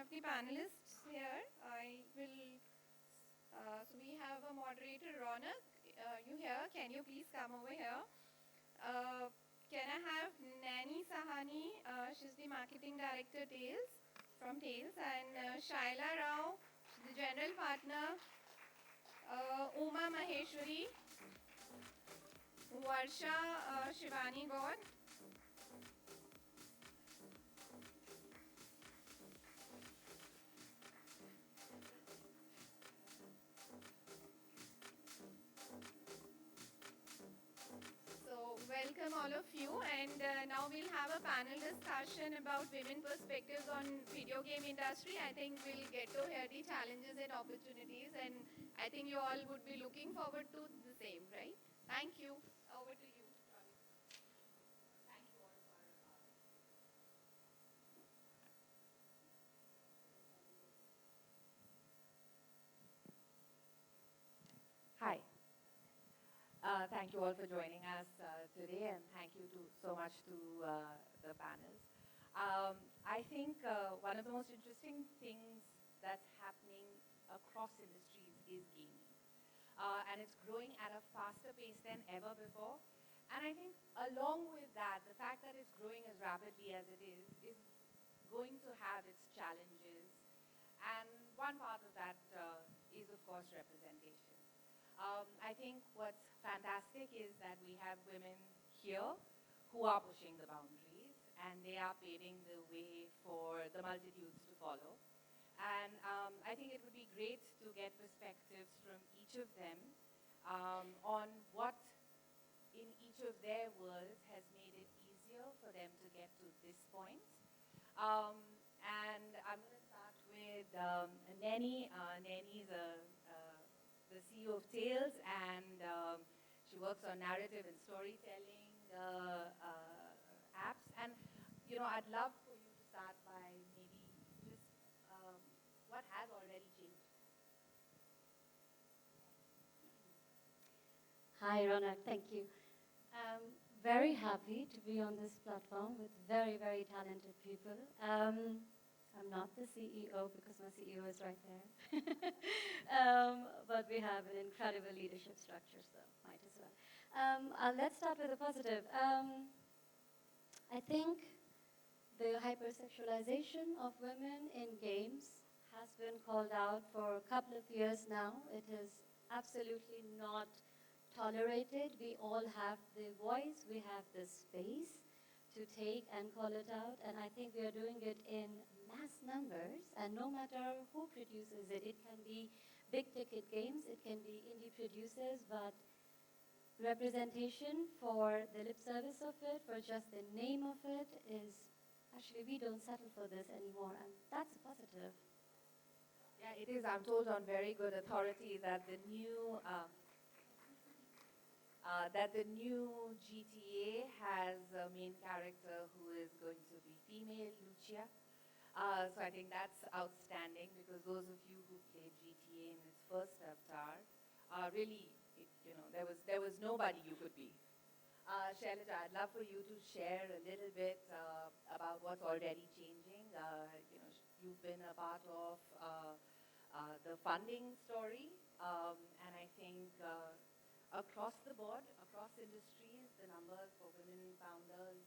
have the panelists here. So we have a moderator, Raunaq. You here? Can you please come over here? Can I have Nainy Sahani? She's the marketing director, from Tails, and Shylaja, the general partner. Maheswari, Varsha Shivanagowda. So welcome all of you, and now we'll have a panel discussion about women perspectives on video game industry. I think we'll get to hear the challenges and opportunities, and I think you all would be looking forward to the same, right? Thank you. Over to you. Thank you all for. Hi. Thank you all for joining us today, and thank you so much to the panels. I think one of the most interesting things that's happening across industries is gaming. And it's growing at a faster pace than ever before. And I think along with that, the fact that it's growing as rapidly as it is going to have its challenges. And one part of that is, of course, representation. I think what's fantastic is that we have women here who are pushing the boundaries, and they are paving the way for the multitudes to follow. And I think it would be great to get perspectives from each of them on what in each of their worlds has made it easier for them to get to this point. And I'm going to start with Nainy. Nainy is the CEO of Tails, and she works on narrative and storytelling apps. And, you know, I'd love for you to start by maybe just what has already changed. Hi, Raunaq. Thank you. I'm very happy to be on this platform with very, very talented people. I'm not the CEO because my CEO is right there. But we have an incredible leadership structure, so might as well. Let's start with the positive. I think the hypersexualization of women in games has been called out for a couple of years now. It is absolutely not tolerated. We all have the voice, we have the space to take and call it out, and I think we are doing it in mass numbers, and no matter who produces it, it can be big ticket games, it can be indie producers, but representation for the lip service of it, for just the name of it is, actually we don't settle for this anymore, and that's a positive. Yeah, it is. I'm told on very good authority that the new GTA has a main character who is going to be female, Lucia. So I think that's outstanding, because those of you who played GTA in its first avatar, really, there was nobody you could be. Shylaja, I'd love for you to share a little bit about what's already changing. You've been a part of the funding story, and I think across the board, across industries, the numbers for women founders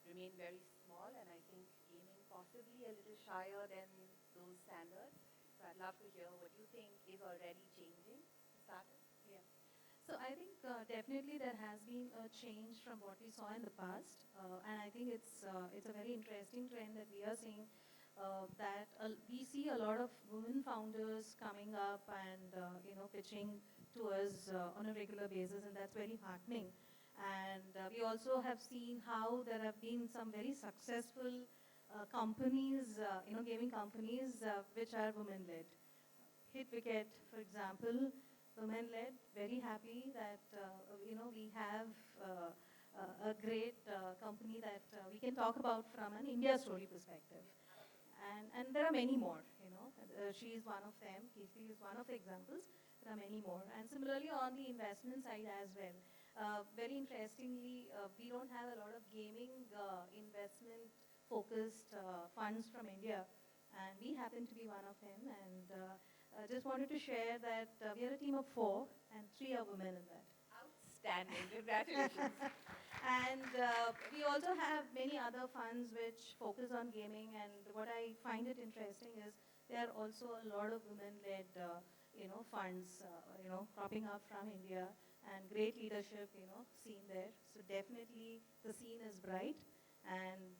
remain very small, and I think gaming possibly a little shyer than those standards. So I'd love to hear what you think is already changing. Started? Yeah. So I think definitely there has been a change from what we saw in the past, and I think it's a very interesting trend that we are seeing. That we see a lot of women founders coming up and pitching to us on a regular basis, and that's very heartening. And we also have seen how there have been some very successful companies, gaming companies, which are women-led. Hitwicket, for example, women-led. Very happy that we have a great company that we can talk about from an India story perspective. And there are many more, she is one of them, Kirti is one of the examples, there are many more. And similarly on the investment side as well, very interestingly, we don't have a lot of gaming investment focused funds from India. and we happen to be one of him. And just wanted to share that we are a team of 4, and 3 are women in that. Outstanding. Congratulations. And we also have many other funds which focus on gaming, and what I find it interesting is there are also a lot of women-led, funds, cropping up from India, and great leadership, seen there. So definitely the scene is bright, and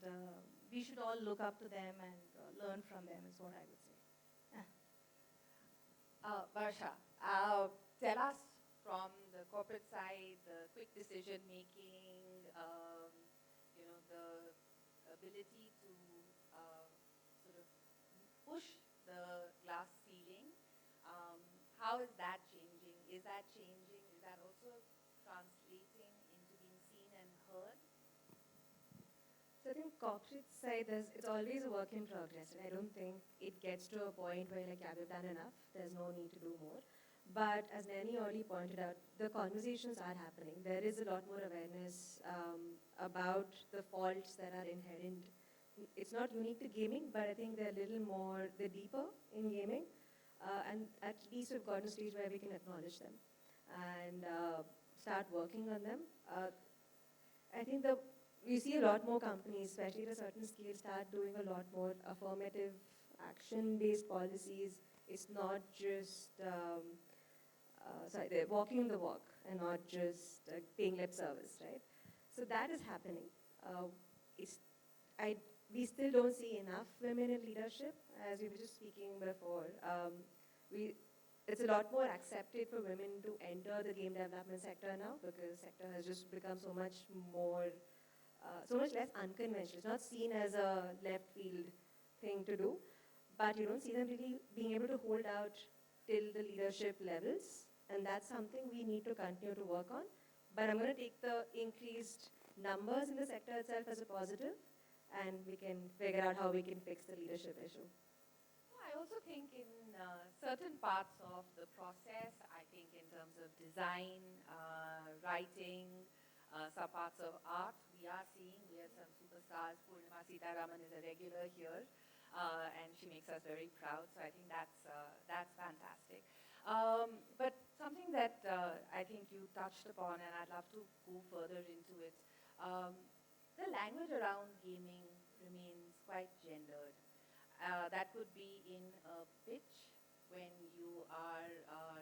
we should all look up to them and learn from them is what I would say. Varsha, tell us from the corporate side, the quick decision making, the ability to sort of push the glass ceiling. How is that changing? Is that changing? Is that also translating into being seen and heard? So I think corporate side, it's always a work in progress, and I don't think it gets to a point where like, yeah, we've done enough, there's no need to do more. But as Nainy already pointed out, the conversations are happening. There is a lot more awareness about the faults that are inherent. It's not unique to gaming, but I think they're a little more, they're deeper in gaming. And at least we've gotten to a stage where we can acknowledge them and start working on them. I think we see a lot more companies, especially at a certain scale, start doing a lot more affirmative action-based policies. It's not just, they're walking the walk and not just paying lip service, right? So that is happening. We still don't see enough women in leadership, as we were just speaking before. It's a lot more accepted for women to enter the game development sector now, because the sector has just become so much more, so much less unconventional. It's not seen as a left field thing to do, but you don't see them really being able to hold out till the leadership levels, and that's something we need to continue to work on. But I'm going to take the increased numbers in the sector itself as a positive, and we can figure out how we can fix the leadership issue. I also think in certain parts of the process, I think in terms of design, writing, some parts of art, we have some superstars. Purnima Sitaraman is a regular here, and she makes us very proud, so I think that's fantastic. But something that I think you touched upon, and I'd love to go further into it, the language around gaming remains quite gendered. That could be in a pitch when you are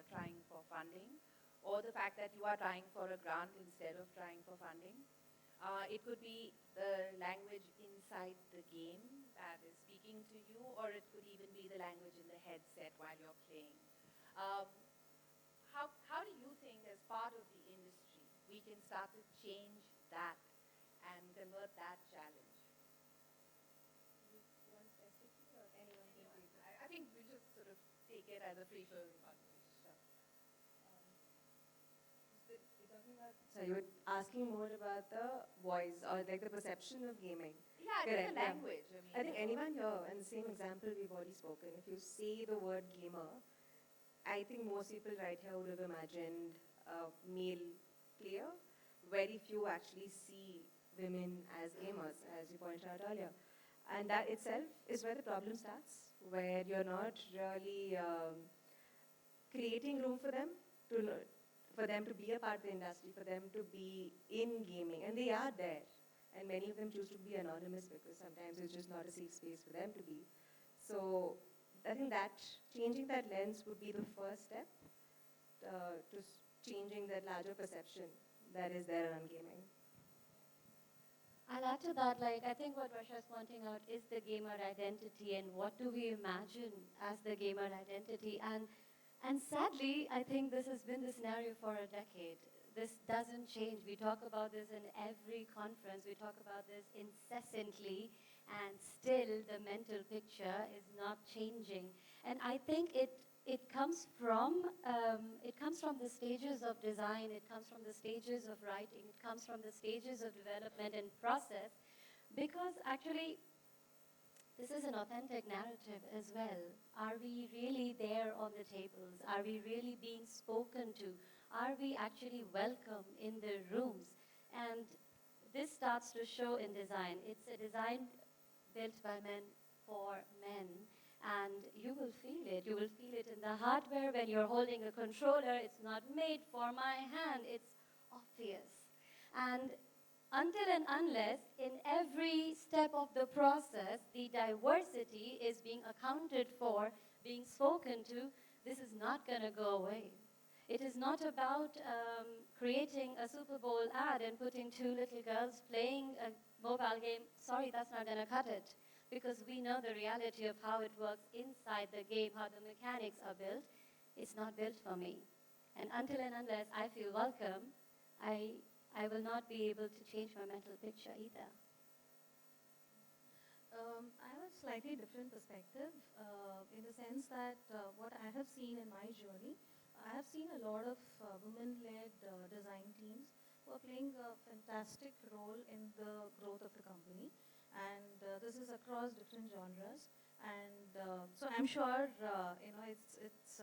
trying for funding, or the fact that you are trying for a grant instead of trying for funding. It could be the language inside the game that is speaking to you, or it could even be the language in the headset while you're playing. How do you think, as part of the industry, we can start to change that and convert that challenge? I think we just sort of take it as a free-flowing conversation. So you were asking more about the voice or like the perception of gaming. Yeah, I think the language. I think anyone here, and the same example we've already spoken, if you say the word gamer, I think most people right here would have imagined a male player. Very few actually see women as gamers, as you pointed out earlier. And that itself is where the problem starts, where you're not really creating room for them to be a part of the industry, for them to be in gaming. And they are there. And many of them choose to be anonymous because sometimes it's just not a safe space for them to be. So I think that changing that lens would be the first step to changing that larger perception that is there around gaming. I'll add to that, I think what Varsha is pointing out is the gamer identity and what do we imagine as the gamer identity. And sadly, I think this has been the scenario for a decade. This doesn't change. We talk about this in every conference. We talk about this incessantly, and still the mental picture is not changing. And I think it comes from the stages of design. It comes from the stages of writing. It comes from the stages of development and process, because actually this is an authentic narrative as well. Are we really there on the tables? Are we really being spoken to? Are we actually welcome in the rooms? And this starts to show in design. It's a design built by men for men. And you will feel it. You will feel it in the hardware when you're holding a controller. It's not made for my hand. It's obvious. And until and unless in every step of the process, the diversity is being accounted for, being spoken to, this is not going to go away. It is not about creating a Super Bowl ad and putting two little girls playing a mobile game. Sorry, that's not going to cut it. Because we know the reality of how it works inside the game, how the mechanics are built. It's not built for me. And until and unless I feel welcome, I will not be able to change my mental picture either. I have a slightly different perspective in the sense that what I have seen in my journey, I have seen a lot of women-led design teams who are playing a fantastic role in the growth of the company. And this is across different genres. And so I'm sure, it's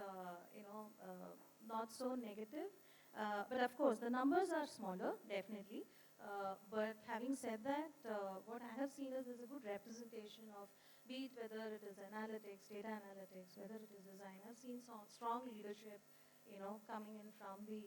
not so negative. But of course, the numbers are smaller, definitely. But having said that, what I have seen is there's a good representation of, be it whether it is analytics, data analytics, whether it is design. I've seen some strong leadership, coming in from the,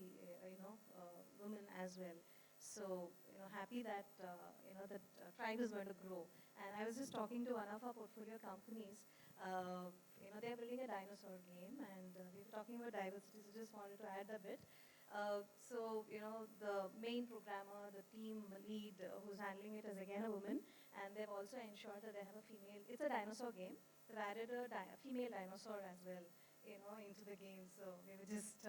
women as well. So, happy that, that tribe is going to grow. And I was just talking to one of our portfolio companies. They're building a dinosaur game, and we were talking about diversity, so just wanted to add a bit. The main programmer, the team lead who's handling it is again a woman, and they've also ensured that they have a female. It's a dinosaur game. They've added a female dinosaur as well, into the game. So we were just,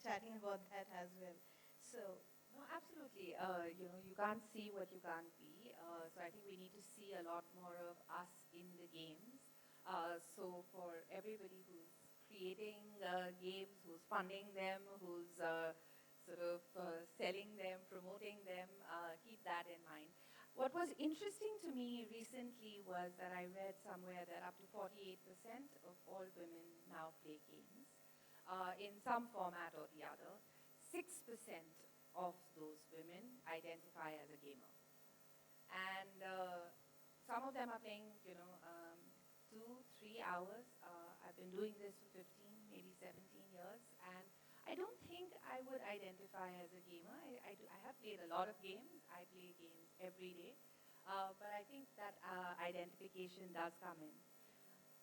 chatting about that as well. So. No, absolutely. You can't see what you can't be. So I think we need to see a lot more of us in the games. So for everybody who's creating games, who's funding them, who's selling them, promoting them, keep that in mind. What was interesting to me recently was that I read somewhere that up to 48% of all women now play games in some format or the other. 6% of those women identify as a gamer. And some of them are playing, 2-3 hours. I've been doing this for 15, maybe 17 years, and I don't think I would identify as a gamer. I have played a lot of games. I play games every day, but I think that identification does come in.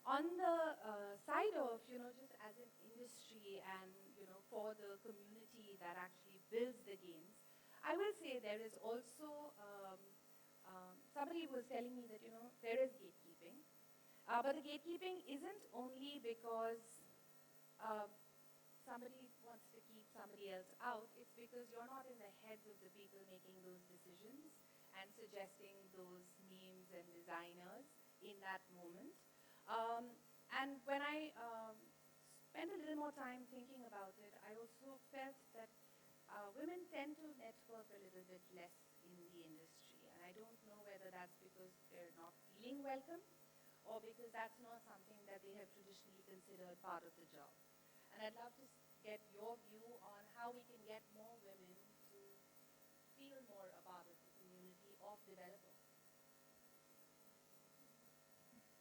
On the side of, just as an industry and, for the community that actually builds the games, I will say there is also, somebody was telling me that, there is gatekeeping. But the gatekeeping isn't only because somebody wants to keep somebody else out. It's because you're not in the heads of the people making those decisions and suggesting those names and designers in that moment. And when I spent a little more time thinking about it, I also felt that women tend to network a little bit less in the industry. And I don't know whether that's because they're not feeling welcome or because that's not something that they have traditionally considered part of the job. And I'd love to get your view on how we can get more women to feel more a part of the community of developers.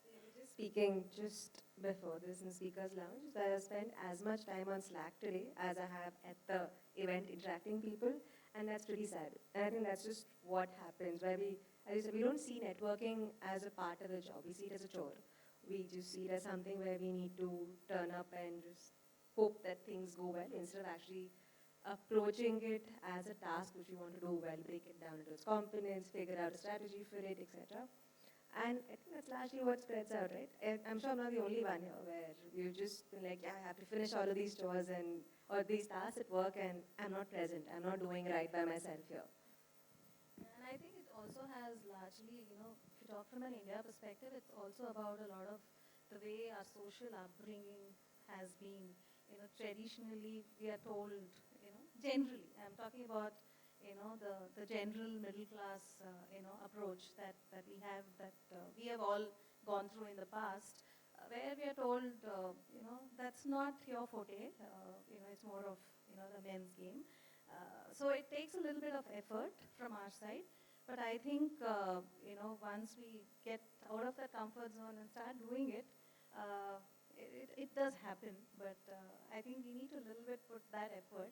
We were just speaking just before this in Speakers Lounge that I spent as much time on Slack today as I have at the event interacting people, and that's pretty sad. And I think that's just what happens, where we, as you said, we don't see networking as a part of the job. We see it as a chore. We just see it as something where we need to turn up and just hope that things go well instead of actually approaching it as a task which we want to do well, break it down into its components, figure out a strategy for it, etc. And I think that's largely what spreads out, right? I'm sure I'm not the only one here where we've just been like, yeah, I have to finish all of these chores or these tasks at work, and I'm not present. I'm not doing right by myself here. And I think it also has largely, if you talk from an India perspective, it's also about a lot of the way our social upbringing has been. Traditionally we are told, generally, I'm talking about, the general middle class, approach that we have all gone through in the past, where we are told, that's not your forte, it's more of, the men's game. So it takes a little bit of effort from our side, but I think, once we get out of that comfort zone and start doing it, it does happen, but I think we need to a little bit put that effort.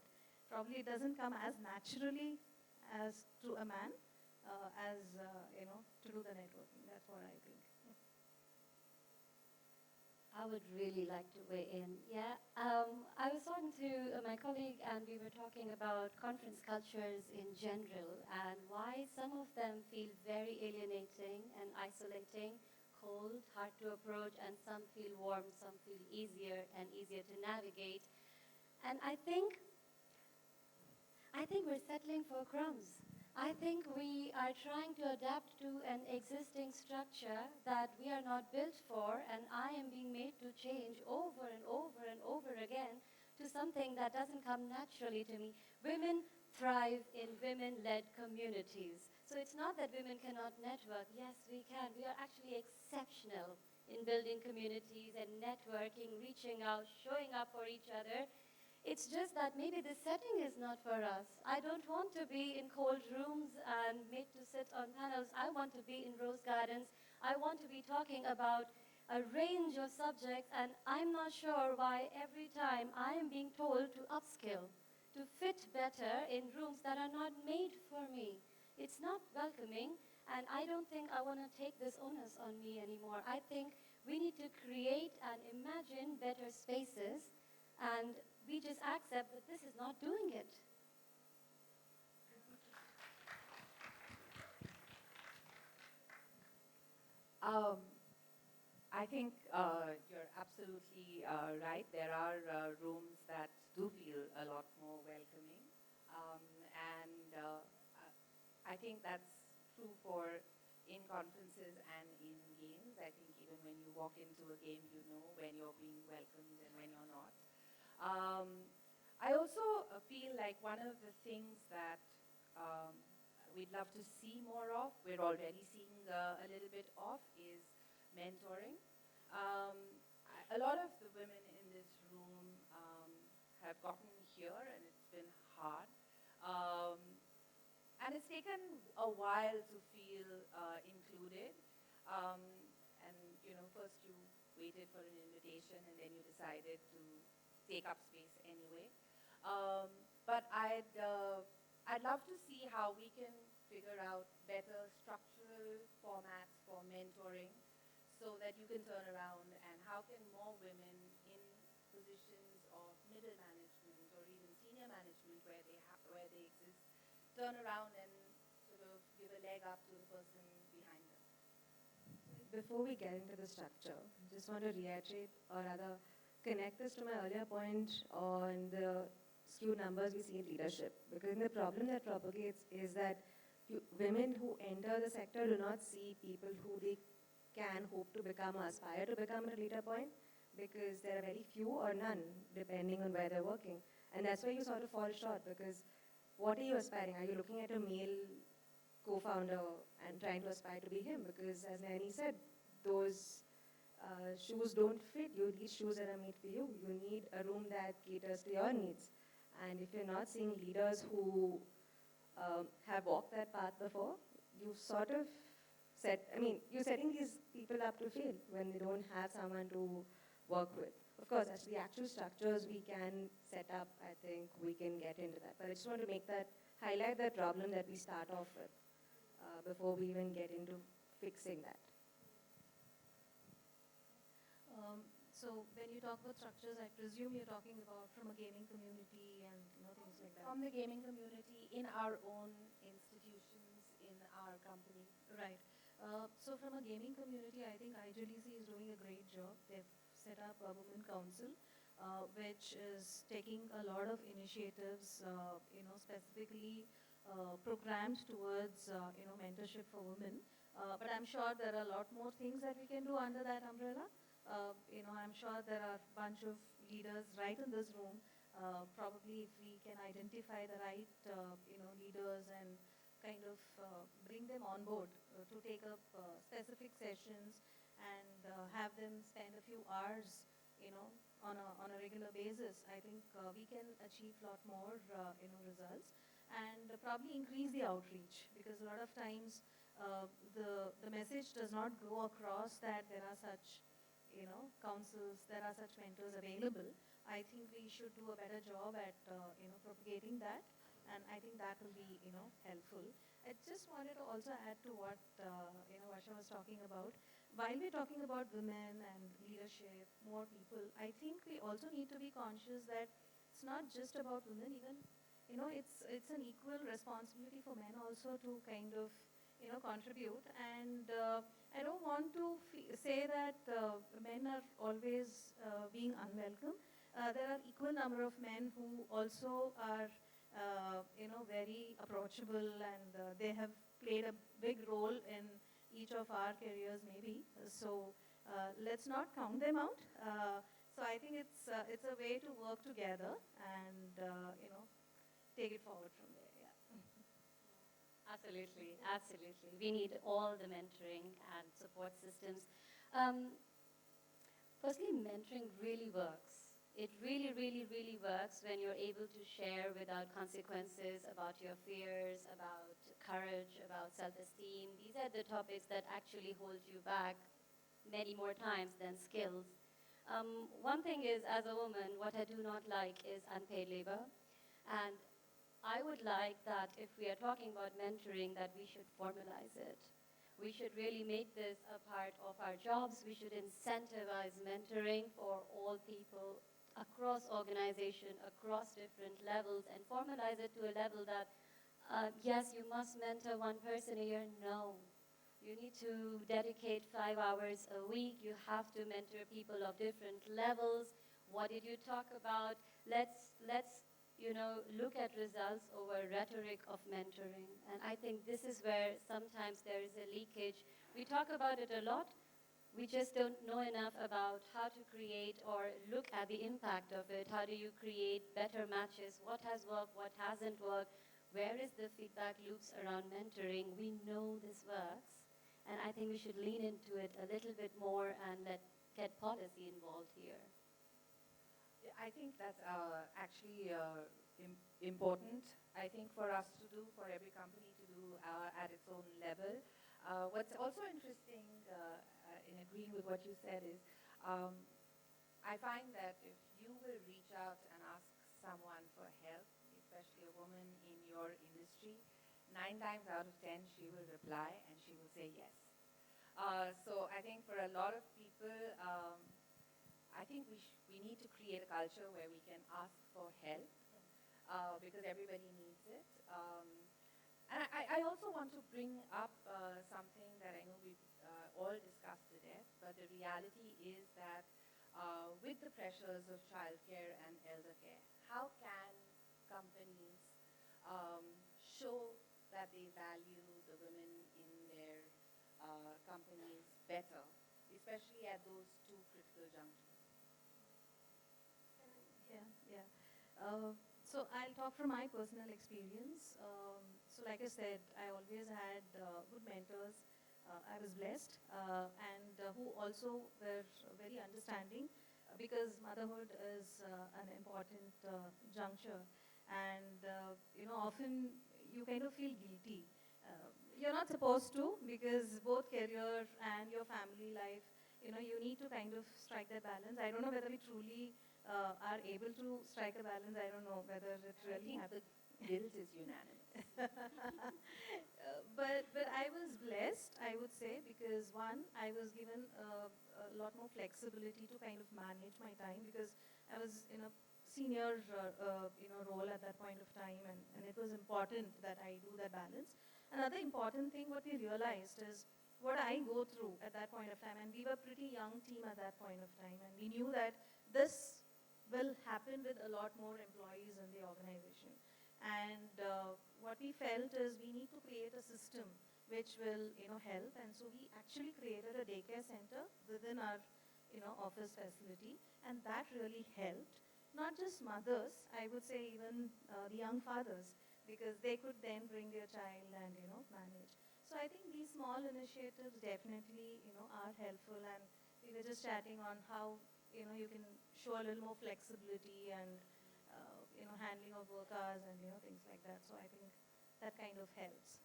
Probably it doesn't come as naturally as to a man as, to do the networking. That's what I think. I would really like to weigh in. Yeah, I was talking to my colleague, and we were talking about conference cultures in general and why some of them feel very alienating and isolating, cold, hard to approach, and some feel warm, some feel easier and easier to navigate. And I think we're settling for crumbs. I think we are trying to adapt to an existing structure that we are not built for, and I am being made to change over and over and over again to something that doesn't come naturally to me. Women thrive in women-led communities. So it's not that women cannot network. Yes, we can. We are actually exceptional in building communities and networking, reaching out, showing up for each other. It's just that maybe the setting is not for us. I don't want to be in cold rooms and made to sit on panels. I want to be in rose gardens. I want to be talking about a range of subjects, and I'm not sure why every time I am being told to upskill, to fit better in rooms that are not made for me. It's not welcoming, and I don't think I want to take this onus on me anymore. I think we need to create and imagine better spaces, and we just accept that this is not doing it. I think you're absolutely right. There are rooms that do feel a lot more welcoming. I think that's true for in conferences and in games. I think even when you walk into a game, you know when you're being welcomed and when you're not. I also feel like one of the things that we'd love to see more of, we're already seeing a little bit of, is mentoring. A lot of the women in this room have gotten here, and it's been hard. And it's taken a while to feel included. First you waited for an invitation, and then you decided to take up space anyway. But I'd love to see how we can figure out better structural formats for mentoring so that you can turn around, and how can more women in positions of middle management or even senior management where they exist turn around and sort of give a leg up to the person behind them. Before we get into the structure, I just want to reiterate, or rather connect this to my earlier point on the skewed numbers we see in leadership. Because the problem that propagates is that women who enter the sector do not see people who they can hope to become or aspire to become at a later point, because there are very few or none, depending on where they're working. And that's where you sort of fall short, because what are you aspiring? Are you looking at a male co-founder and trying to aspire to be him? Because as Nainy said, those shoes don't fit. You need shoes that are made for you. You need a room that caters to your needs. And if you're not seeing leaders who have walked that path before, you've sort of you're setting these people up to fail when they don't have someone to work with. Of course, as to the actual structures we can set up, I think we can get into that. But I just want to highlight that problem that we start off with before we even get into fixing that. So when you talk about structures, I presume you're talking about from a gaming community and things like that. From the gaming community, in our own institutions, in our company. Right. So from a gaming community, I think IGDC is doing a great job. They've set up a women council, which is taking a lot of initiatives, specifically programmed towards, mentorship for women. But I'm sure there are a lot more things that we can do under that umbrella. I'm sure there are a bunch of leaders right in this room. Probably if we can identify the right, leaders and kind of bring them on board to take up specific sessions and have them spend a few hours, on a regular basis, I think we can achieve a lot more, results, and probably increase the outreach, because a lot of times the message does not go across that there are such, councils, there are such mentors available. I think we should do a better job at, propagating that, and I think that will be, helpful. I just wanted to also add to what, Varsha was talking about. While we're talking about women and leadership, more people, I think we also need to be conscious that it's not just about women, even, it's an equal responsibility for men also to kind of, contribute. And I don't want to say that men are always being unwelcome. There are equal number of men who also are, very approachable, and they have played a big role in each of our careers maybe. So let's not count them out. So I think it's a way to work together and, take it forward from there. Yeah. Absolutely, absolutely. We need all the mentoring and support systems. Firstly, mentoring really works. It really, really, really works when you're able to share without consequences about your fears, about courage, about self-esteem. These are the topics that actually hold you back many more times than skills. One thing is, as a woman, what I do not like is unpaid labor. And I would like that if we are talking about mentoring, that we should formalize it. We should really make this a part of our jobs. We should incentivize mentoring for all people across organization, across different levels, and formalize it to a level that, yes, you must mentor one person a year. No. You need to dedicate 5 hours a week. You have to mentor people of different levels. What did you talk about? Let's look at results over rhetoric of mentoring. And I think this is where sometimes there is a leakage. We talk about it a lot. We just don't know enough about how to create or look at the impact of it. How do you create better matches? What has worked? What hasn't worked? Where is the feedback loops around mentoring? We know this works. And I think we should lean into it a little bit more and get policy involved here. I think that's actually important, I think, for us to do, for every company to do at its own level. What's also interesting, in agreeing with what you said, is I find that if you will reach out and ask someone for help, especially a woman in your industry, 9 times out of 10 she will reply and she will say yes. So I think for a lot of people, I think we need to create a culture where we can ask for help, because everybody needs it. And I also want to bring up something that I know we've all discussed to death, but the reality is that with the pressures of childcare and elder care, how can companies show that they value the women in their companies better, especially at those two critical junctures? Yeah. So I'll talk from my personal experience. So like I said, I always had good mentors. I was blessed, and who also were very understanding, because motherhood is an important juncture. And, often you kind of feel guilty. You're not supposed to, because both career and your family life, you need to kind of strike that balance. I don't know whether we truly are able to strike a balance. I don't know whether it really happens. The guilt is unanimous. But I was blessed, I would say, because one, I was given a lot more flexibility to kind of manage my time, because I was in a senior role at that point of time, and it was important that I do that balance. Another important thing what we realized is what I go through at that point of time, and we were a pretty young team at that point of time, and we knew that this will happen with a lot more employees in the organization. And what we felt is we need to create a system which will, help. And so we actually created a daycare center within our, office facility, and that really helped. Not just mothers, I would say even the young fathers, because they could then bring their child and, manage. So I think these small initiatives definitely, are helpful. And we were just chatting on how, you can show a little more flexibility and, handling of work hours and, things like that. So I think that kind of helps.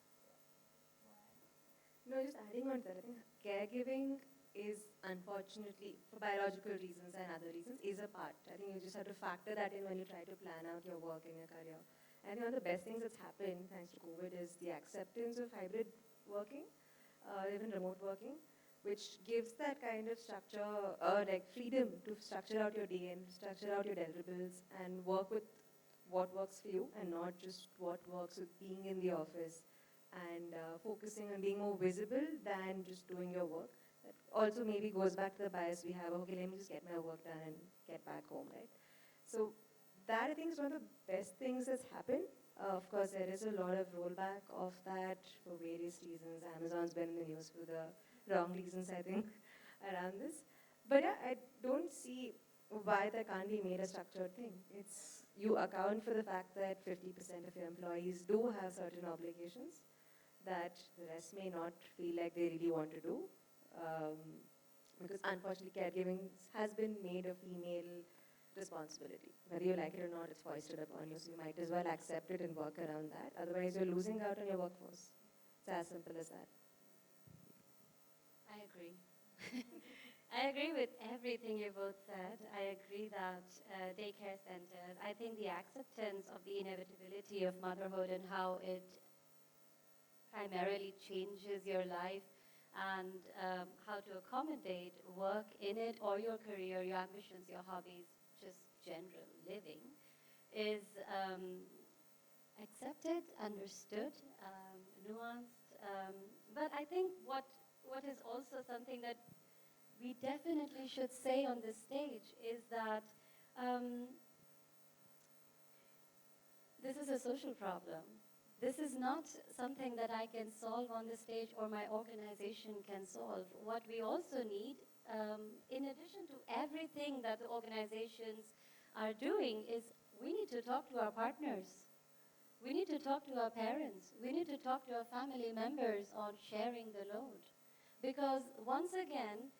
No, just adding on to that, I think caregiving is unfortunately, for biological reasons and other reasons, is a part. I think you just have to factor that in when you try to plan out your work and your career. I think one of the best things that's happened, thanks to COVID, is the acceptance of hybrid working, even remote working, which gives that kind of structure, like freedom to structure out your day and structure out your deliverables and work with what works for you and not just what works with being in the office and focusing on being more visible than just doing your work. That also maybe goes back to the bias we have, okay, let me just get my work done and get back home, right? So that I think is one of the best things that's happened. Of course, there is a lot of rollback of that for various reasons. Amazon's been in the news for the wrong reasons, I think, around this. But yeah, I don't see why that can't be made a structured thing. It's, you account for the fact that 50% of your employees do have certain obligations that the rest may not feel like they really want to do. Because unfortunately, caregiving has been made a female responsibility. Whether you like it or not, it's foisted upon you, so you might as well accept it and work around that. Otherwise, you're losing out on your workforce. It's as simple as that. I agree. I agree with everything you both said. I agree that daycare centers, I think the acceptance of the inevitability of motherhood and how it primarily changes your life and how to accommodate work in it or your career, your ambitions, your hobbies, just general living, is accepted, understood, nuanced. But I think what is also something that we definitely should say on this stage is that this is a social problem. This is not something that I can solve on the stage or my organization can solve. What we also need, in addition to everything that the organizations are doing, is we need to talk to our partners. We need to talk to our parents. We need to talk to our family members on sharing the load. Because once again,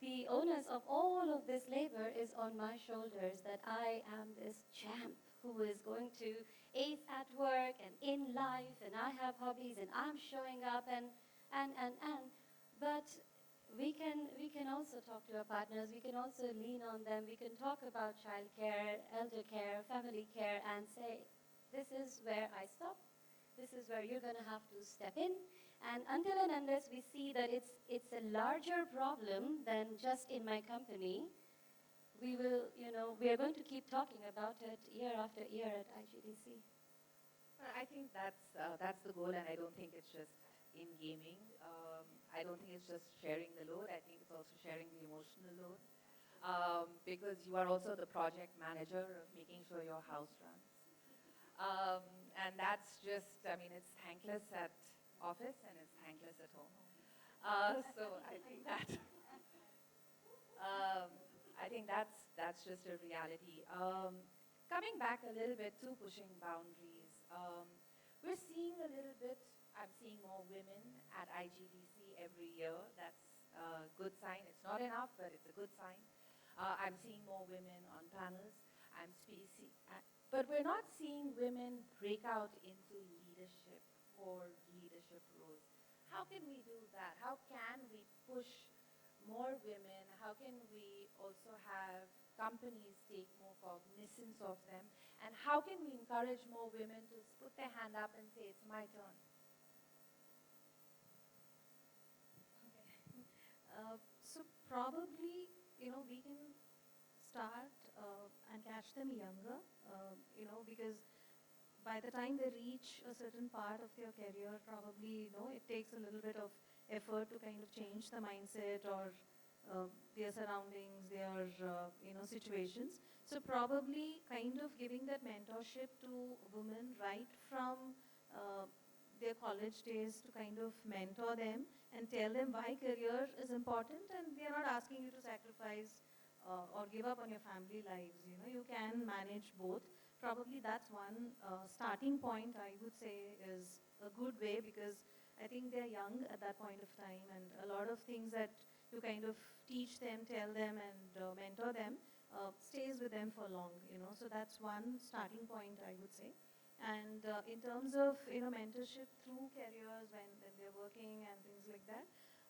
the onus of all of this labor is on my shoulders, that I am this champ who is going to ace at work and in life, and I have hobbies, and I'm showing up, and. But we can also talk to our partners, we can also lean on them, we can talk about childcare, elder care, family care, and say, this is where I stop, this is where you're going to have to step in. And until and unless we see that it's a larger problem than just in my company, we will, we are going to keep talking about it year after year at IGDC. I think that's the goal, and I don't think it's just in gaming. I don't think it's just sharing the load. I think it's also sharing the emotional load, because you are also the project manager of making sure your house runs. And that's just, I mean, it's thankless at office and it's thankless at home. So I think that that's just a reality. Coming back a little bit to pushing boundaries, we're seeing a little bit. I'm seeing more women at IGDC every year. That's a good sign. It's not enough, but it's a good sign. I'm seeing more women on panels. But we're not seeing women break out into leadership or leadership roles. How can we do that? How can we push more women? How can we also have companies take more cognizance of them? And how can we encourage more women to put their hand up and say, it's my turn? So probably, we can start and catch them younger, because by the time they reach a certain part of their career, probably, it takes a little bit of effort to kind of change the mindset or their surroundings, their, situations. So probably kind of giving that mentorship to women right from their college days, to kind of mentor them and tell them why career is important, and we are not asking you to sacrifice or give up on your family lives. You can manage both. Probably that's one starting point, I would say, is a good way, because I think they're young at that point of time, and a lot of things that you kind of teach them, tell them, and mentor them stays with them for long. So that's one starting point, I would say. And in terms of mentorship through careers when they're working and things like that,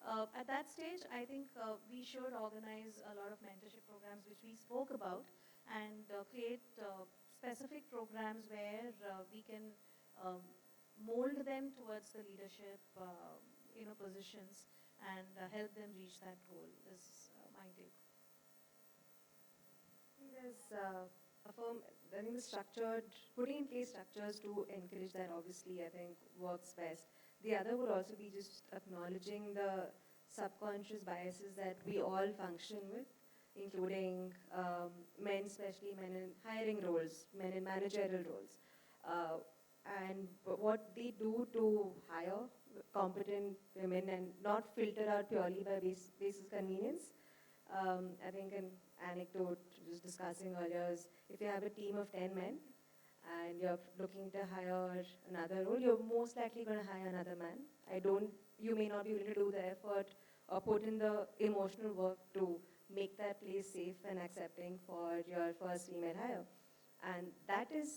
At that stage, I think we should organize a lot of mentorship programs, which we spoke about, and create specific programs where we can um, mold them towards the leadership positions and help them reach that goal is my take. There's I think the structured, putting in place structures to encourage that obviously I think works best. The other would also be just acknowledging the subconscious biases that we all function with, including men, especially men in hiring roles, men in managerial roles. And what they do to hire competent women and not filter out purely by basis convenience. I think an anecdote just discussing earlier is if you have a team of 10 men and you're looking to hire another role, you're most likely going to hire another man. You may not be willing to do the effort or put in the emotional work to make that place safe and accepting for your first female hire. And that is,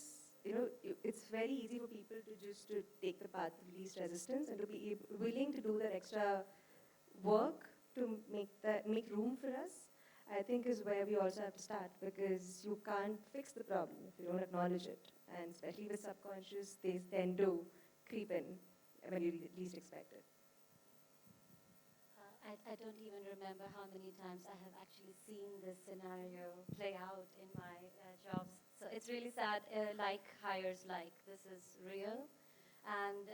it's very easy for people to take the path of least resistance and to be willing to do that extra work to make room for us, I think is where we also have to start, because you can't fix the problem if you don't acknowledge it. And especially with subconscious, they tend to creep in when you least expect it. I don't even remember how many times I have actually seen this scenario play out in my jobs. So it's really sad, like hires like, this is real. And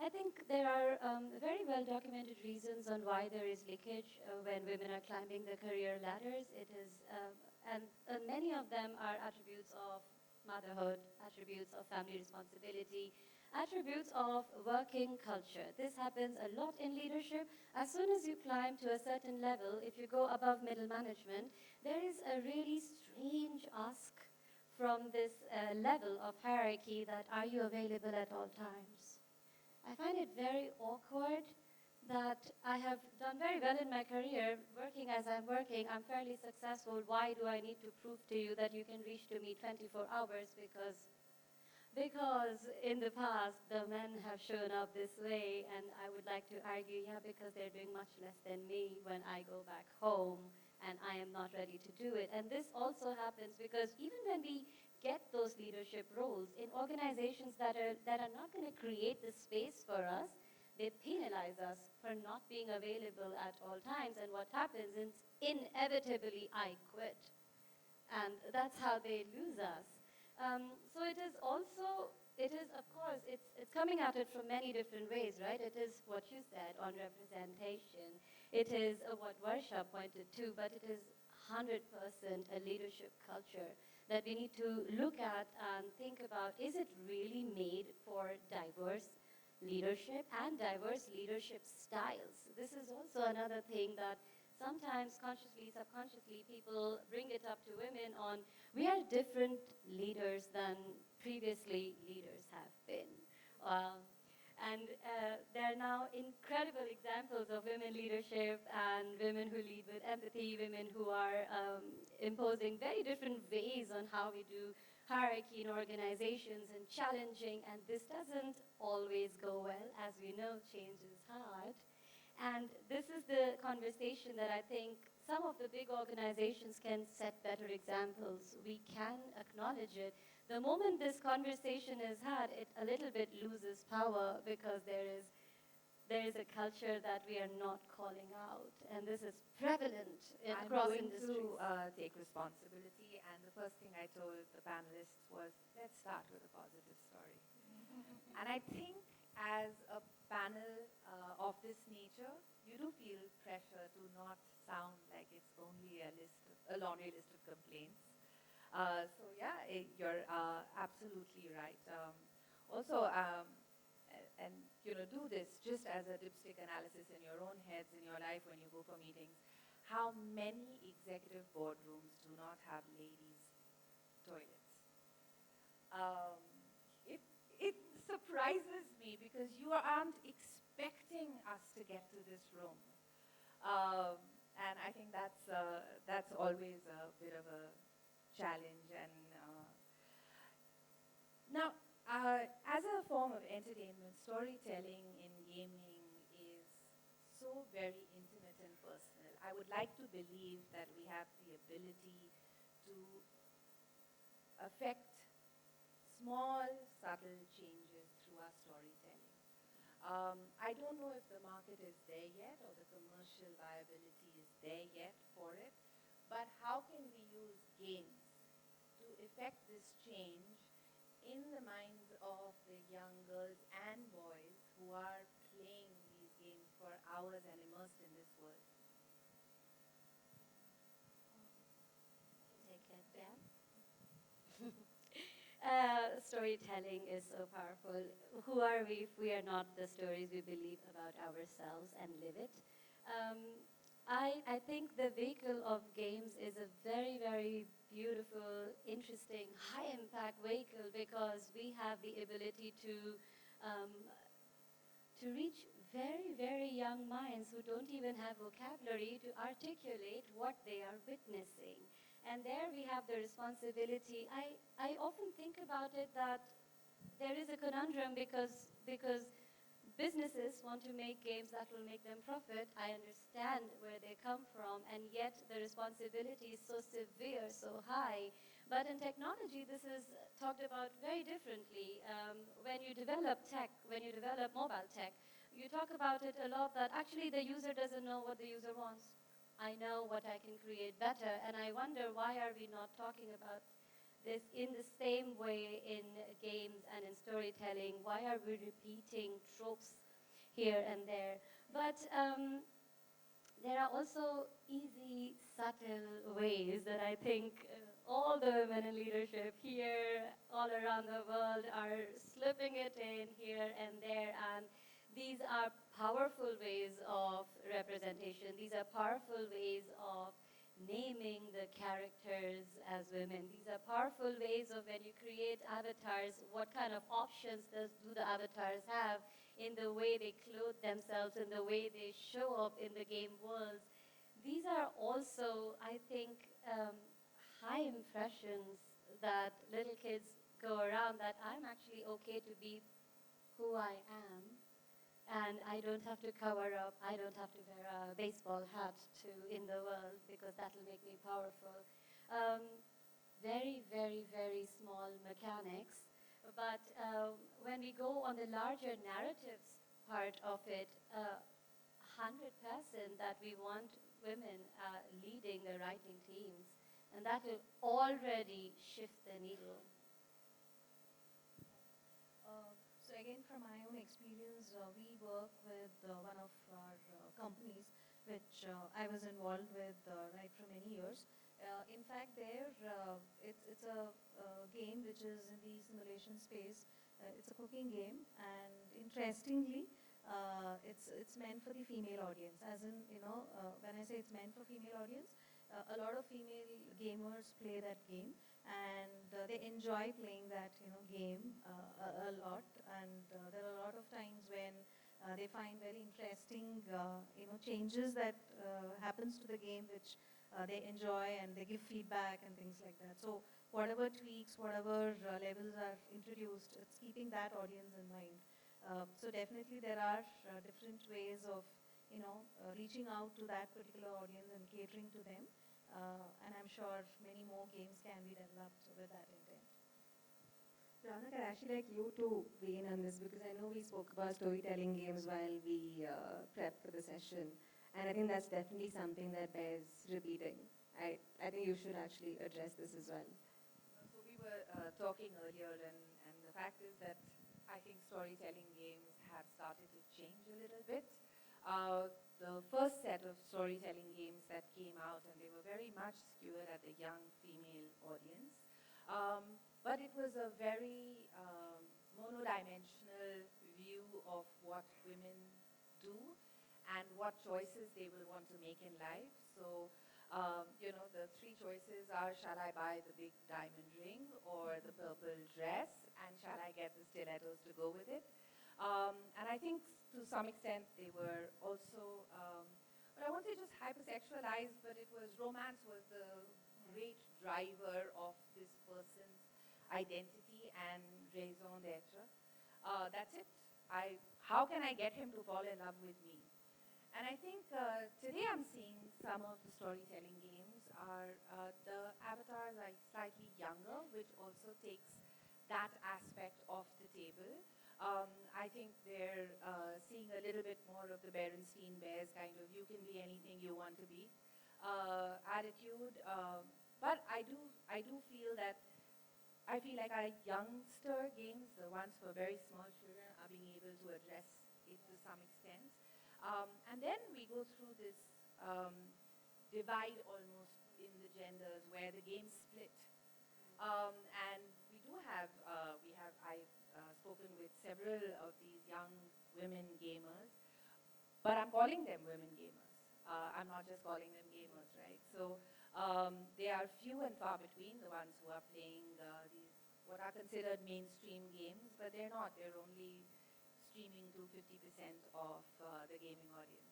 I think there are very well documented reasons on why there is leakage when women are climbing the career ladders. It is, and many of them are attributes of motherhood, attributes of family responsibility, attributes of working culture. This happens a lot in leadership. As soon as you climb to a certain level, if you go above middle management, there is a really strange ask from this level of hierarchy that are you available at all times? I find it very awkward that I have done very well in my career, working as I'm working, I'm fairly successful. Why do I need to prove to you that you can reach to me 24 hours? Because in the past, the men have shown up this way, and I would like to argue, yeah, because they're doing much less than me when I go back home, and I am not ready to do it. And this also happens because even when we get those leadership roles in organizations that are not going to create the space for us, they penalize us for not being available at all times. And what happens is inevitably I quit. And that's how they lose us. So it is also, of course, it's coming at it from many different ways, right? It is what you said on representation. It is what Varsha pointed to, but it is 100% a leadership culture that we need to look at and think about, is it really made for diverse leadership and diverse leadership styles? This is also another thing that sometimes consciously, subconsciously, people bring it up to women on, we are different leaders than previously leaders have been. And there are now incredible examples of women leadership and women who lead with empathy, women who are imposing very different ways on how we do hierarchy in organizations and challenging, and this doesn't always go well. As we know, change is hard. And this is the conversation that I think some of the big organizations can set better examples. We can acknowledge it. The moment this conversation is had, it a little bit loses power because there is a culture that we are not calling out. And this is prevalent across industries. I'm going to take responsibility, and the first thing I told the panelists was, let's start with a positive story. And I think as a panel of this nature, you do feel pressure to not sound like it's only a laundry list of complaints. So yeah, you're absolutely right. Also, and do this just as a dipstick analysis in your own heads, in your life when you go for meetings. How many executive boardrooms do not have ladies' toilets? It surprises me because you aren't expecting us to get to this room. And I think that's always a bit of a challenge. And now, as a form of entertainment, storytelling in gaming is so very intimate and personal. I would like to believe that we have the ability to affect small, subtle changes through our storytelling. I don't know if the market is there yet or the commercial viability is there yet for it, but how can we use games to effect this change in the minds of the young girls and boys who are playing these games for hours and immersed in this world? Take it, Dan. Storytelling is so powerful. Who are we if we are not the stories we believe about ourselves and live it? I think the vehicle of games is a very, very beautiful, interesting, high-impact vehicle because we have the ability um, to reach very, very young minds who don't even have vocabulary to articulate what they are witnessing. And there we have the responsibility. I often think about it that there is a conundrum because businesses want to make games that will make them profit. I understand where they come from, and yet the responsibility is so severe, so high. But in technology, this is talked about very differently. When you develop tech, when you develop mobile tech, you talk about it a lot that actually the user doesn't know what the user wants. I know what I can create better, and I wonder why are we not talking about this in the same way in games and in storytelling? Why are we repeating tropes here and there? But there are also easy, subtle ways that I think all the women in leadership here, all around the world, are slipping it in here and there. And these are powerful ways of representation. These are powerful ways of naming the characters as women. These are powerful ways of when you create avatars, what kind of options do the avatars have in the way they clothe themselves, in the way they show up in the game worlds. These are also, I think, high impressions that little kids go around that I'm actually okay to be who I am. And I don't have to cover up, I don't have to wear a baseball hat in the world because that will make me powerful. Very, very, very small mechanics. But when we go on the larger narratives part of it, 100% that we want women leading the writing teams, and that will already shift the needle. So again, from my own experience, we work with one of our companies, which I was involved with right for many years. In fact, there it's a game which is in the simulation space. It's a cooking game, and interestingly, it's meant for the female audience. As in, when I say it's meant for female audience, a lot of female gamers play that game, and they enjoy playing that game a lot. And there are a lot of times when they find very interesting changes that happens to the game, which they enjoy, and they give feedback and things like that. So whatever tweaks, whatever levels are introduced, it's keeping that audience in mind. So definitely there are different ways of reaching out to that particular audience and catering to them. And I'm sure many more games can be developed with that intent. Raunaq, I'd actually like you to weigh in on this because I know we spoke about storytelling games while we prepped for the session, and I think that's definitely something that bears repeating. I think you should actually address this as well. So we were talking earlier, and the fact is that I think storytelling games have started to change a little bit. The first set of storytelling games that came out, and they were very much skewed at the young female audience. But it was a very monodimensional view of what women do and what choices they will want to make in life. So, the three choices are, shall I buy the big diamond ring or the purple dress, and shall I get the stilettos to go with it? And I think to some extent they were also, but I won't say just hypersexualized, but it was romance was the great driver of this person's identity and raison d'etre. That's it. How can I get him to fall in love with me? And I think today I'm seeing some of the storytelling games are, the avatars are slightly younger, which also takes that aspect off the table. I think they're seeing a little bit more of the Berenstein Bears kind of, you can be anything you want to be attitude. But I do feel that, I feel like our youngster games, the ones for very small children, are being able to address it to some extent. And then we go through this divide almost in the genders where the games split. And we do have, I've spoken with several of these young women gamers, but I'm calling them women gamers. I'm not just calling them gamers, right? So they are few and far between, the ones who are playing these, what are considered mainstream games, but they're not. They're only streaming to 50% of the gaming audience.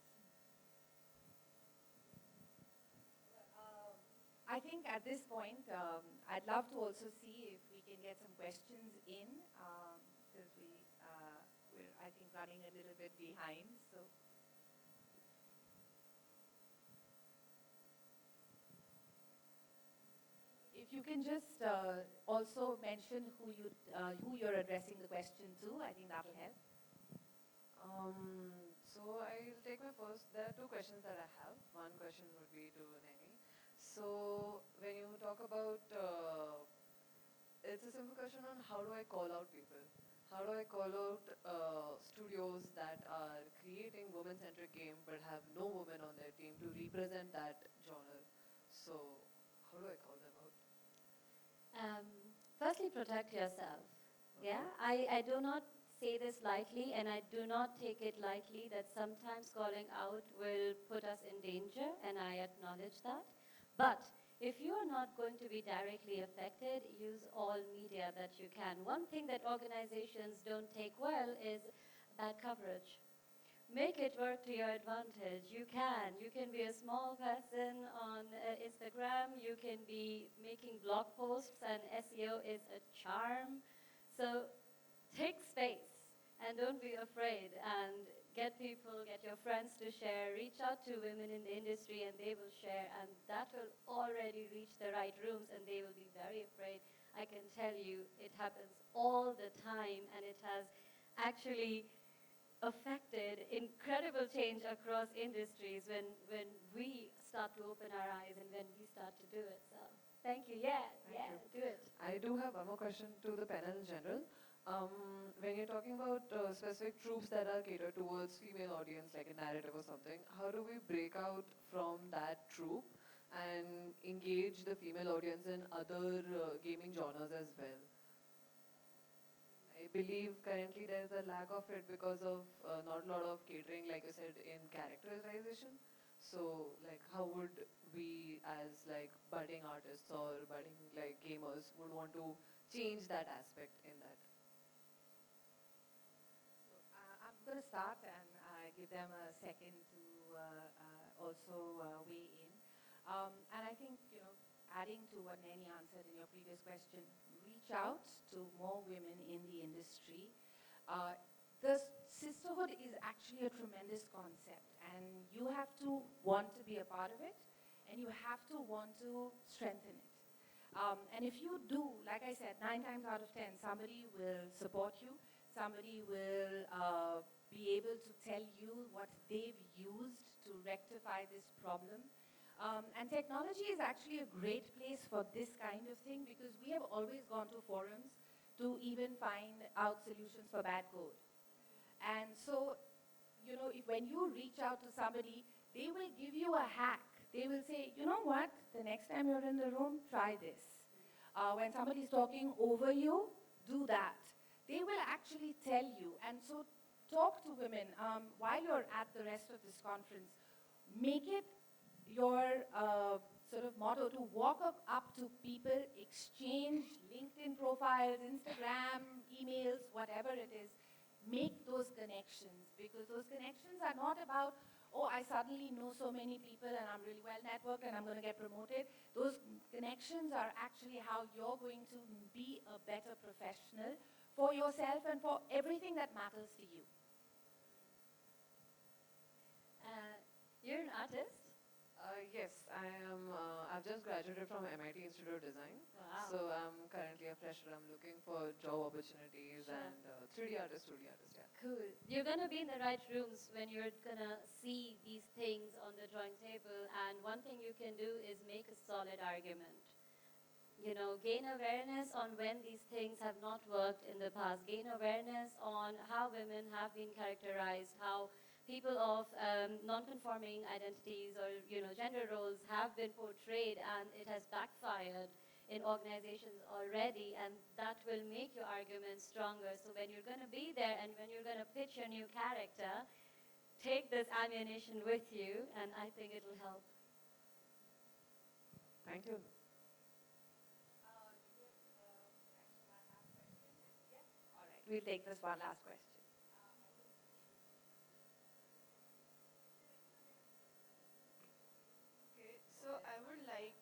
I think at this point, I'd love to also see if we can get some questions in, because we're, I think, running a little bit behind. So. If you can just also mention who you're addressing the question to, I think that will help. So I'll take my first. There are two questions that I have. One question would be to Nainy. So when you talk about, it's a simple question on how do I call out people? How do I call out studios that are creating women-centric game but have no women on their team to represent that genre? So how do I call them out? Firstly, protect yourself. Yeah, I do not say this lightly, and I do not take it lightly that sometimes calling out will put us in danger, and I acknowledge that. But if you are not going to be directly affected, use all media that you can. One thing that organizations don't take well is bad coverage. Make it work to your advantage. You can. You can be a small person on Instagram. You can be making blog posts, and SEO is a charm. So take space and don't be afraid, and get people, get your friends to share. Reach out to women in the industry and they will share, and that will already reach the right rooms and they will be very afraid. I can tell you it happens all the time, and it has actually affected incredible change across industries when we start to open our eyes and when we start to do it. So thank you. Yeah, Thank you. do it. I do have one more question to the panel in general. When you're talking about specific tropes that are catered towards female audience, like a narrative or something, how do we break out from that trope and engage the female audience in other gaming genres as well? I believe currently there's a lack of it because of not a lot of catering, like you said, in characterization. So, like, how would we, as like budding artists or budding like gamers, would want to change that aspect in that? So I'm going to start and give them a second to also weigh in. And I think, adding to what Nainy answered in your previous question, reach out to more women in the industry. The sisterhood is actually a tremendous concept, and you have to want to be a part of it, and you have to want to strengthen it. And if you do, like I said, 9 times out of 10, somebody will support you, somebody will be able to tell you what they've used to rectify this problem. And technology is actually a great place for this kind of thing, because we have always gone to forums to even find out solutions for bad code. And so, when you reach out to somebody, they will give you a hack. They will say, you know what, the next time you're in the room, try this. When somebody's talking over you, do that. They will actually tell you. And so talk to women while you're at the rest of this conference. Make it your sort of motto to walk up to people, exchange LinkedIn profiles, Instagram, emails, whatever it is. Make those connections, because those connections are not about, oh, I suddenly know so many people and I'm really well networked and I'm going to get promoted. Those connections are actually how you're going to be a better professional for yourself and for everything that matters to you. You're an artist? Yes, I am. I've just graduated from MIT Institute of Design. Wow. So I'm currently a fresher. I'm looking for job opportunities Sure. and 3D artist, 2D artist, yeah. Cool. You're going to be in the right rooms when you're going to see these things on the drawing table. And one thing you can do is make a solid argument. You know, gain awareness on when these things have not worked in the past. Gain awareness on how women have been characterized, how people of non-conforming identities or, you know, gender roles have been portrayed, and it has backfired in organizations already, and that will make your argument stronger. So when you're going to be there and when you're going to pitch your new character, take this ammunition with you, and I think it'll help. Thank you. All right, we'll take this one last question. Okay, so I would like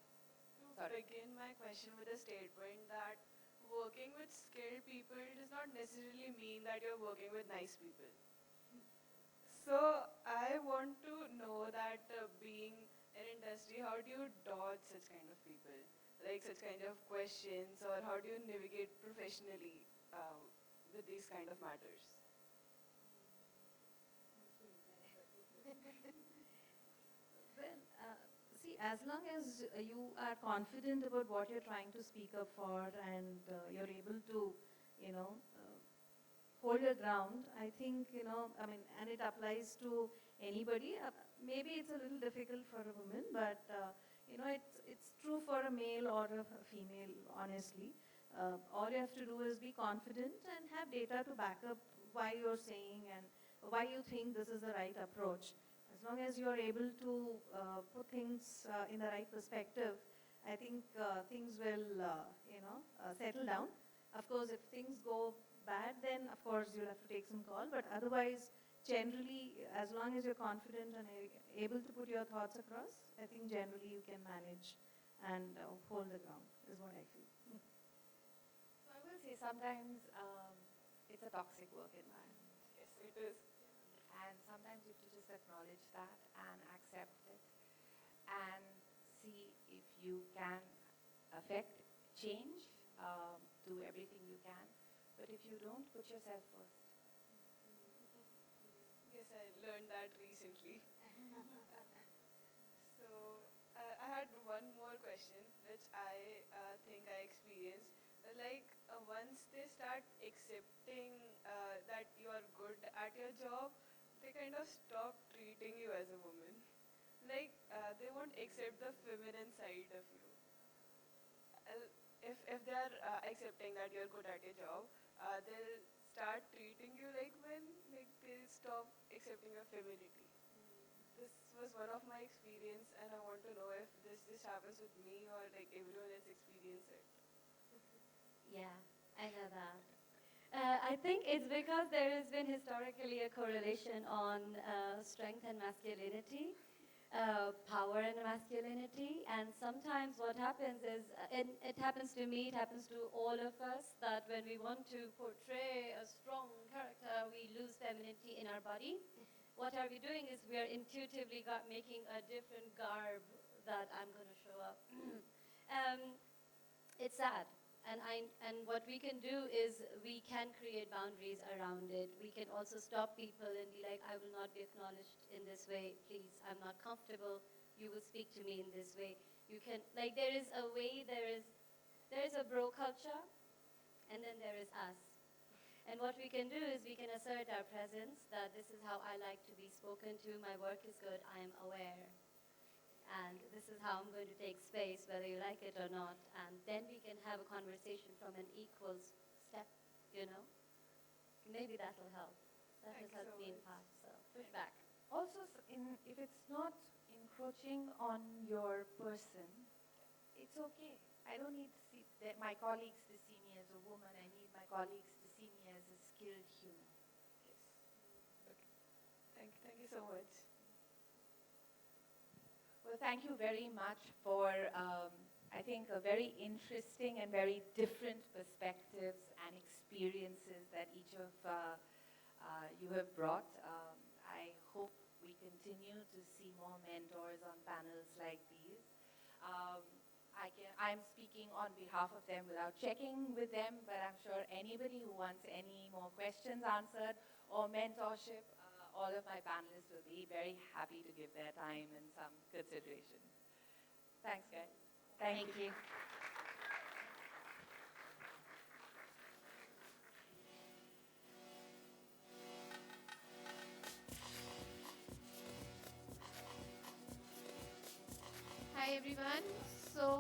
to begin my question with a statement that working with skilled people does not necessarily mean that you're working with nice people. So I want to know that being in industry, how do you dodge such kind of people? Like such kind of questions, or how do you navigate professionally with these kind of matters? Well, see, as long as you are confident about what you're trying to speak up for, and you're able to, you know, hold your ground, I think, you know, I mean, and it applies to anybody. Maybe it's a little difficult for a woman, but, you know, it's true for a male or a female, honestly. All you have to do is be confident and have data to back up why you're saying and why you think this is the right approach. As long as you're able to put things in the right perspective, I think things will, you know, settle down. Of course, if things go bad, then of course you'll have to take some call. But otherwise, generally, as long as you're confident and able to put your thoughts across, I think generally you can manage and hold the ground, is what I feel. So I will say sometimes it's a toxic work environment. Yes, it is. And sometimes you have to just acknowledge that and accept it and see if you can affect change, do everything you can. But if you don't, put yourself first. Yes, I learned that recently. So I had one more question, which I think I experienced. Once they start accepting that you are good at your job, they kind of stop treating you as a woman. They won't accept the feminine side of you. If they are accepting that you're good at your job, they'll start treating you like men. Like they'll stop accepting your femininity. This was one of my experience, and I want to know if this just happens with me or like everyone else experience it. Yeah, I know that. I think it's because there has been historically a correlation on strength and masculinity, power and masculinity, and sometimes what happens is, and it happens to me, it happens to all of us, that when we want to portray a strong character, we lose femininity in our body. What are we doing is we are intuitively making a different garb that I'm going to show up. It's sad. And what we can do is we can create boundaries around it. We can also stop people and be like, I will not be acknowledged in this way. Please, I'm not comfortable. You will speak to me in this way. You can, like, there is a way, there is a bro culture, and then there is us. And what we can do is we can assert our presence, that this is how I like to be spoken to. My work is good. I am aware. And this is how I'm going to take space, whether you like it or not. And then we can have a conversation from an equal step, you know. Maybe that will help. That has helped me in the past, so push back. Also, if it's not encroaching on your person, it's okay. I don't need to see my colleagues to see me as a woman. I need my colleagues to see me as a skilled human. Yes. Okay. Thank you so much. Well, thank you very much for, I think, a very interesting and very different perspectives and experiences that each of you have brought. I hope we we continue to see more mentors on panels like these. I'm speaking on behalf of them without checking with them, but I'm sure anybody who wants any more questions answered or mentorship, all of my panelists will be very happy to give their time and some consideration. Thanks, guys. Thank you. Hi everyone. So